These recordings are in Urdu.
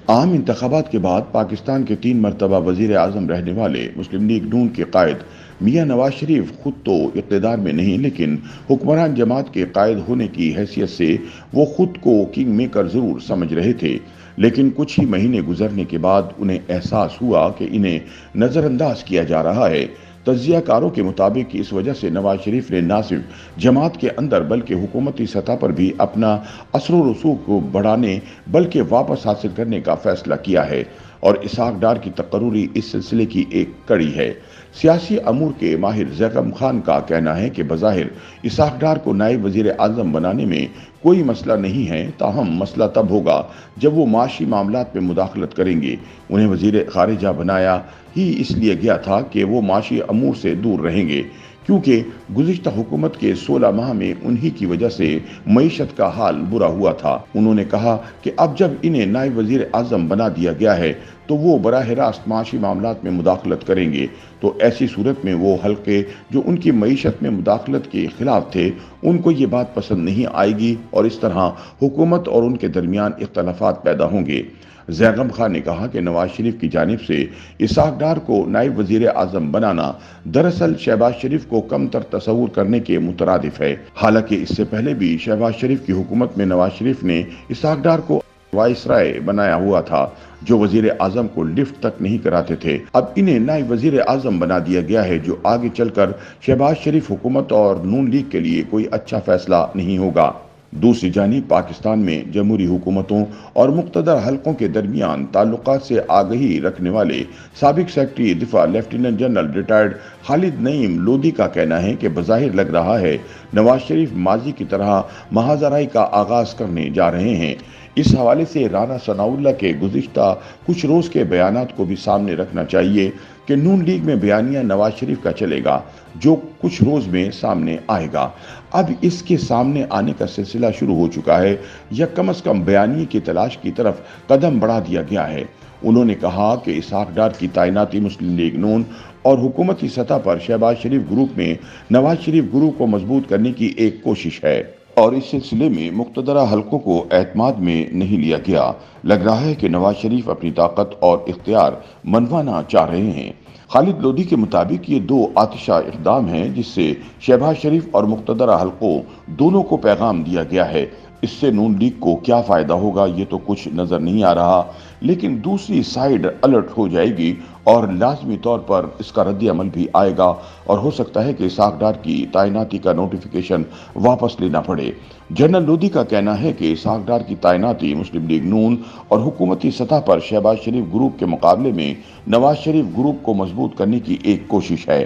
عام انتخابات کے بعد پاکستان کے 3 مرتبہ وزیر اعظم رہنے والے مسلم لیگ نون کے قائد میاں نواز شریف خود تو اقتدار میں نہیں، لیکن حکمران جماعت کے قائد ہونے کی حیثیت سے وہ خود کو کنگ میکر ضرور سمجھ رہے تھے، لیکن کچھ ہی مہینے گزرنے کے بعد انہیں احساس ہوا کہ انہیں نظر انداز کیا جا رہا ہے۔ تجزیہ کاروں کے مطابق اس وجہ سے نواز شریف نے نہ صرف جماعت کے اندر بلکہ حکومتی سطح پر بھی اپنا اثر و رسوخ کو بڑھانے بلکہ واپس حاصل کرنے کا فیصلہ کیا ہے، اور اسحاق ڈار کی تقرری اس سلسلے کی ایک کڑی ہے۔ سیاسی امور کے ماہر زیغم خان کا کہنا ہے کہ بظاہر اسحاق ڈار کو نائب وزیر اعظم بنانے میں کوئی مسئلہ نہیں ہے، تاہم مسئلہ تب ہوگا جب وہ معاشی معاملات میں مداخلت کریں گے۔ انہیں وزیر خارجہ بنایا ہی اس لیے گیا تھا کہ وہ معاشی امور سے دور رہیں گے، کیونکہ گزشتہ حکومت کے 16 ماہ میں انہی کی وجہ سے معیشت کا حال برا ہوا تھا۔ انہوں نے کہا کہ اب جب انہیں نائب وزیر اعظم بنا دیا گیا ہے تو وہ براہ راست معاشی معاملات میں مداخلت کریں گے، تو ایسی صورت میں وہ حلقے جو ان کی معیشت میں مداخلت کے خلاف تھے ان کو یہ بات پسند نہیں آئے گی، اور اس طرح حکومت اور ان کے درمیان اختلافات پیدا ہوں گے۔ زیغم خان نے کہا کہ نواز شریف کی جانب سے اسحاق ڈار کو نائب وزیر اعظم بنانا دراصل شہباز شریف کو کم تر تصور کرنے کے مترادف ہے۔ حالانکہ اس سے پہلے بھی شہباز شریف کی حکومت میں نواز شریف نے اسحاق ڈار کو وائسرائے بنایا ہوا تھا، جو وزیر اعظم کو لفٹ تک نہیں کراتے تھے۔ اب انہیں نائب وزیر اعظم بنا دیا گیا ہے، جو آگے چل کر شہباز شریف حکومت اور نون لیگ کے لیے کوئی اچھا فیصلہ نہیں ہوگا۔ دوسری جانب پاکستان میں جمہوری حکومتوں اور مقتدر حلقوں کے درمیان تعلقات سے آگہی رکھنے والے سابق سیکرٹری دفاع لیفٹیننٹ جنرل ریٹائرڈ خالد نعیم لودھی کا کہنا ہے کہ بظاہر لگ رہا ہے نواز شریف ماضی کی طرح محاذرائی کا آغاز کرنے جا رہے ہیں۔ اس حوالے سے رانا ثناء اللہ کے گزشتہ کچھ روز کے بیانات کو بھی سامنے رکھنا چاہیے کہ نون لیگ میں بیانیہ نواز شریف کا چلے گا، جو کچھ روز میں سامنے آئے گا۔ اب اس کے سامنے آنے کا سلسلہ شروع ہو چکا ہے، یا کم از کم بیانیے کی تلاش کی طرف قدم بڑھا دیا گیا ہے۔ انہوں نے کہا کہ اسحاق ڈار کی تعیناتی مسلم لیگ نون اور حکومتی سطح پر شہباز شریف گروپ میں نواز شریف گروپ کو مضبوط کرنے کی ایک کوشش ہے، اور اس سلسلے میں مقتدرہ حلقوں کو اعتماد میں نہیں لیا گیا۔ لگ رہا ہے کہ نواز شریف اپنی طاقت اور اختیار منوانا چاہ رہے ہیں۔ خالد لودھی کے مطابق یہ دو آتشہ اقدام ہیں جس سے شہباز شریف اور مقتدرہ حلقوں دونوں کو پیغام دیا گیا ہے۔ اس سے نون لیگ کو کیا فائدہ ہوگا یہ تو کچھ نظر نہیں آ رہا، لیکن دوسری سائیڈ الرٹ ہو جائے گی اور لازمی طور پر اس کا رد عمل بھی آئے گا، اور ہو سکتا ہے کہ اسحاق ڈار کی تعیناتی کا نوٹیفیکیشن واپس لینا پڑے۔ جنرل لودھی کا کہنا ہے کہ اسحاق ڈار کی تعیناتی مسلم لیگ نون اور حکومتی سطح پر شہباز شریف گروپ کے مقابلے میں نواز شریف گروپ کو مضبوط کرنے کی ایک کوشش ہے۔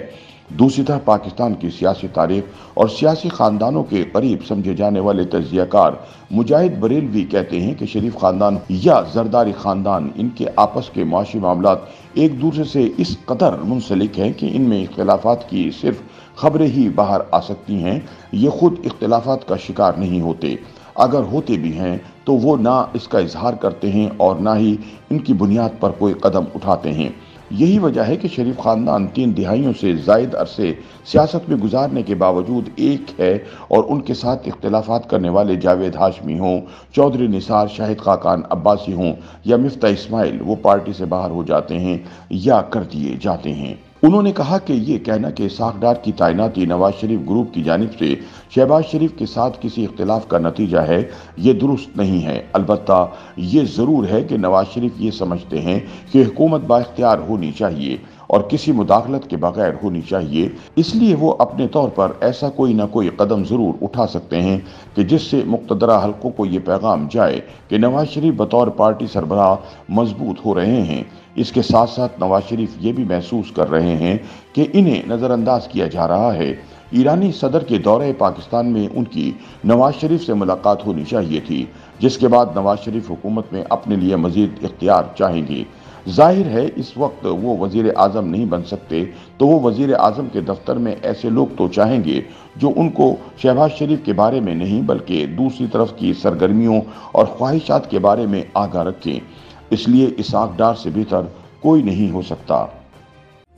دوسری طرف پاکستان کی سیاسی تاریخ اور سیاسی خاندانوں کے قریب سمجھے جانے والے تجزیہ کار مجاہد بریلوی کہتے ہیں کہ شریف خاندان یا زرداری خاندان ان کے آپس کے معاشی معاملات ایک دوسرے سے اس قدر منسلک ہیں کہ ان میں اختلافات کی صرف خبریں ہی باہر آ سکتی ہیں، یہ خود اختلافات کا شکار نہیں ہوتے۔ اگر ہوتے بھی ہیں تو وہ نہ اس کا اظہار کرتے ہیں اور نہ ہی ان کی بنیاد پر کوئی قدم اٹھاتے ہیں۔ یہی وجہ ہے کہ شریف خاندان 3 دہائیوں سے زائد عرصے سیاست میں گزارنے کے باوجود ایک ہے، اور ان کے ساتھ اختلافات کرنے والے جاوید ہاشمی ہوں، چودھری نثار، شاہد خاقان عباسی ہوں یا مفتاح اسماعیل، وہ پارٹی سے باہر ہو جاتے ہیں یا کر دیے جاتے ہیں۔ انہوں نے کہا کہ یہ کہنا کہ اسحاق ڈار کی تعیناتی نواز شریف گروپ کی جانب سے شہباز شریف کے ساتھ کسی اختلاف کا نتیجہ ہے، یہ درست نہیں ہے۔ البتہ یہ ضرور ہے کہ نواز شریف یہ سمجھتے ہیں کہ حکومت بااختیار ہونی چاہیے اور کسی مداخلت کے بغیر ہونی چاہیے، اس لیے وہ اپنے طور پر ایسا کوئی نہ کوئی قدم ضرور اٹھا سکتے ہیں کہ جس سے مقتدرہ حلقوں کو یہ پیغام جائے کہ نواز شریف بطور پارٹی سربراہ مضبوط ہو رہے ہیں۔ اس کے ساتھ ساتھ نواز شریف یہ بھی محسوس کر رہے ہیں کہ انہیں نظر انداز کیا جا رہا ہے۔ ایرانی صدر کے دورہ پاکستان میں ان کی نواز شریف سے ملاقات ہونی چاہیے تھی، جس کے بعد نواز شریف حکومت میں اپنے لیے مزید اختیار چاہیں گے۔ ظاہر ہے اس وقت وہ وزیر اعظم نہیں بن سکتے، تو وہ وزیر اعظم کے دفتر میں ایسے لوگ تو چاہیں گے جو ان کو شہباز شریف کے بارے میں نہیں بلکہ دوسری طرف کی سرگرمیوں اور خواہشات کے بارے میں آگاہ رکھیں۔ اس لیے اسحاق ڈار سے بہتر کوئی نہیں ہو سکتا۔